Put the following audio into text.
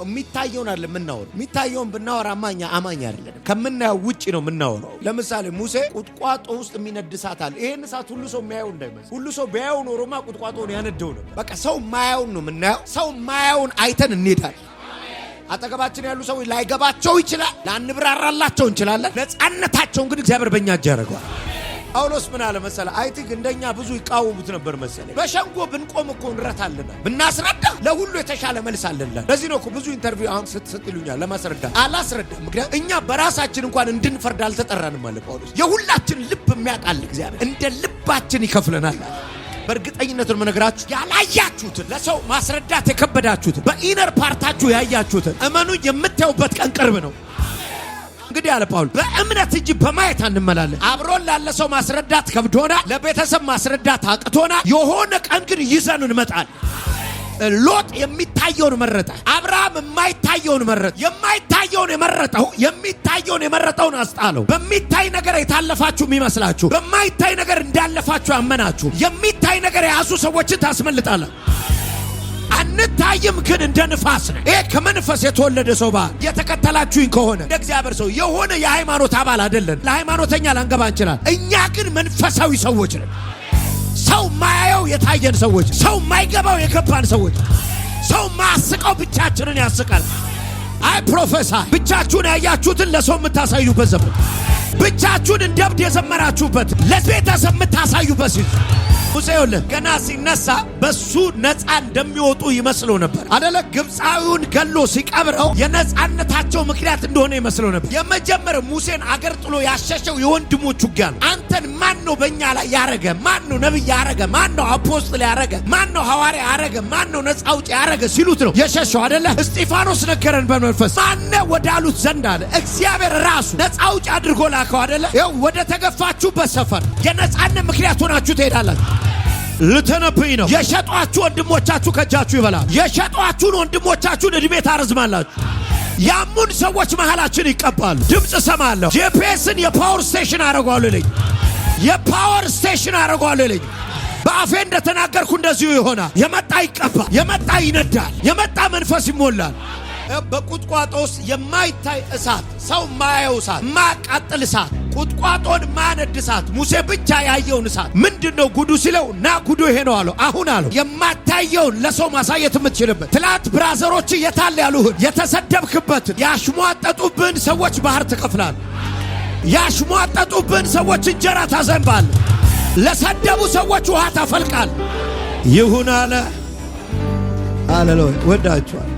የሚታየውን አይደለም የምናወራው። የሚታየውን ብናወራማ እኛ አማኝ አይደለም። ከምናየው ውጪ ነው የምናወራው። ለምሳሌ ሙሴ ቁጥቋጦ ውስጥ የሚነድ እሳት አለ። ይሄን እሳት ሁሉ ሰው የሚያየው እንዳይመስል። ሁሉ ሰው ቢያየው ኖሮማ ቁጥቋጦውን ያነደው ነበር። በቃ ሰው ማያውን ነው የምናየው። ሰው ማያውን አይተን እንሄዳለን። አጠገባችን ያሉ ሰዎች ላይገባቸው ይችላል፣ ላንብራራላቸው እንችላለን። ነፃነታቸውን ግን እግዚአብሔር በእኛ እጅ ያደርገዋል። ጳውሎስ ምን አለ መሰለ? አይቲክ እንደኛ ብዙ ይቃወሙት ነበር መሰለ። በሸንጎ ብንቆም እኮ እንረታለን፣ ብናስረዳ ለሁሉ የተሻለ መልስ አለልን። ለዚህ ነው እኮ ብዙ ኢንተርቪው አሁን ስትሰጥ ይሉኛል ለማስረዳት አላስረዳም። ምክንያቱም እኛ በራሳችን እንኳን እንድንፈርድ አልተጠራንም ማለት ጳውሎስ። የሁላችን ልብ የሚያውቃል እግዚአብሔር፣ እንደ ልባችን ይከፍለናል። በእርግጠኝነት ነው የምነግራችሁ፣ ያላያችሁትን ለሰው ማስረዳት የከበዳችሁትን በኢነር ፓርታችሁ ያያችሁትን እመኑ፣ የምታዩበት ቀን ቅርብ ነው። እንግዲህ አለ ጳውሎስ በእምነት እንጂ በማየት አንመላለን። አብሮን ላለ ሰው ማስረዳት ከብዶና፣ ለቤተሰብ ማስረዳት አቅቶና፣ የሆነ ቀን ግን ይዘን እንመጣለን። ሎጥ የሚታየውን መረጠ፣ አብርሃም የማይታየውን መረጠ። የማይታየውን የመረጠው የሚታየውን የመረጠውን አስጣለው። በሚታይ ነገር የታለፋችሁ የሚመስላችሁ፣ በማይታይ ነገር እንዳለፋችሁ ያመናችሁ፣ የሚታይ ነገር የያዙ ሰዎችን ታስመልጣላችሁ። አንታይም ግን እንደ ንፋስ ነው። ይሄ ከመንፈስ የተወለደ ሰው ባህል የተከተላችሁኝ ከሆነ እንደ እግዚአብሔር ሰው የሆነ የሃይማኖት አባል አይደለን። ለሃይማኖተኛ ላንገባ እንችላለን። እኛ ግን መንፈሳዊ ሰዎች ነን። ሰው ማያየው የታየን ሰዎች፣ ሰው ማይገባው የገባን ሰዎች፣ ሰው ማስቀው ብቻችንን ያስቃል። አይ ፕሮፌሰር ብቻችሁን ያያችሁትን ለሰው የምታሳዩበት ዘመን፣ ብቻችሁን እንደ እብድ የዘመራችሁበት ለቤተሰብ የምታሳዩበት ሲል ሙሴ ይኸውልህ ገና ሲነሳ በሱ ነፃ እንደሚወጡ ይመስለው ነበር አደለ? ግብፃዊውን ገሎ ሲቀብረው የነፃነታቸው ምክንያት እንደሆነ ይመስለው ነበር። የመጀመሪያው ሙሴን አገር ጥሎ ያሸሸው የወንድሞቹ ውጊያ ነው። አንተን ማን ነው በእኛ ላይ ያረገ? ማን ነው ነብይ ያረገ? ማን ነው አፖስትል ያረገ? ማን ነው ሐዋርያ ያረገ? ማን ነው ነፃ አውጪ ያረገ ሲሉት ነው የሸሸው አደለ? እስጢፋኖስ ነገረን በመንፈስ ማን ወዳሉት ዘንድ አለ እግዚአብሔር ራሱ ነፃ አውጪ አድርጎ ላከው አደለ? ይኸው ወደ ተገፋችሁበት ሰፈር የነፃነት ምክንያት ሆናችሁ ትሄዳላችሁ። ልተነብይ ነው። የሸጧችሁ ወንድሞቻችሁ ከእጃችሁ ይበላል። የሸጧችሁን ወንድሞቻችሁን እድሜ ታረዝማላችሁ። ያሙን ሰዎች መሃላችን ይቀባሉ። ድምፅ ሰማለሁ። ጂፒኤስን የፓወር ስቴሽን አረጋለሁ ይለኝ። የፓወር ስቴሽን አረጋለሁ ይለኝ። በአፌ እንደተናገርኩ እንደዚሁ ይሆናል። የመጣ ይቀባል፣ የመጣ ይነዳል፣ የመጣ መንፈስ ይሞላል። በቁጥቋጦ ውስጥ የማይታይ እሳት፣ ሰው ማያየው እሳት፣ ማቃጠል እሳት፣ ቁጥቋጦን ማነድ እሳት፣ ሙሴ ብቻ ያየውን እሳት። ምንድነው ጉዱ ሲለው ና ጉዱ ይሄ ነው አለው። አሁን አለው የማታየውን ለሰው ማሳየት የምትችልበት ትላት ብራዘሮች የታለ ያሉህን የተሰደብክበትን ያሽሟጠጡብን ሰዎች ባህር ትከፍላል። ያሽሟጠጡብን ሰዎች እንጀራ ታዘንባል። ለሰደቡ ሰዎች ውሃ ታፈልቃል። ይሁን አለ። ሃሌሉያ። ወዳችኋል።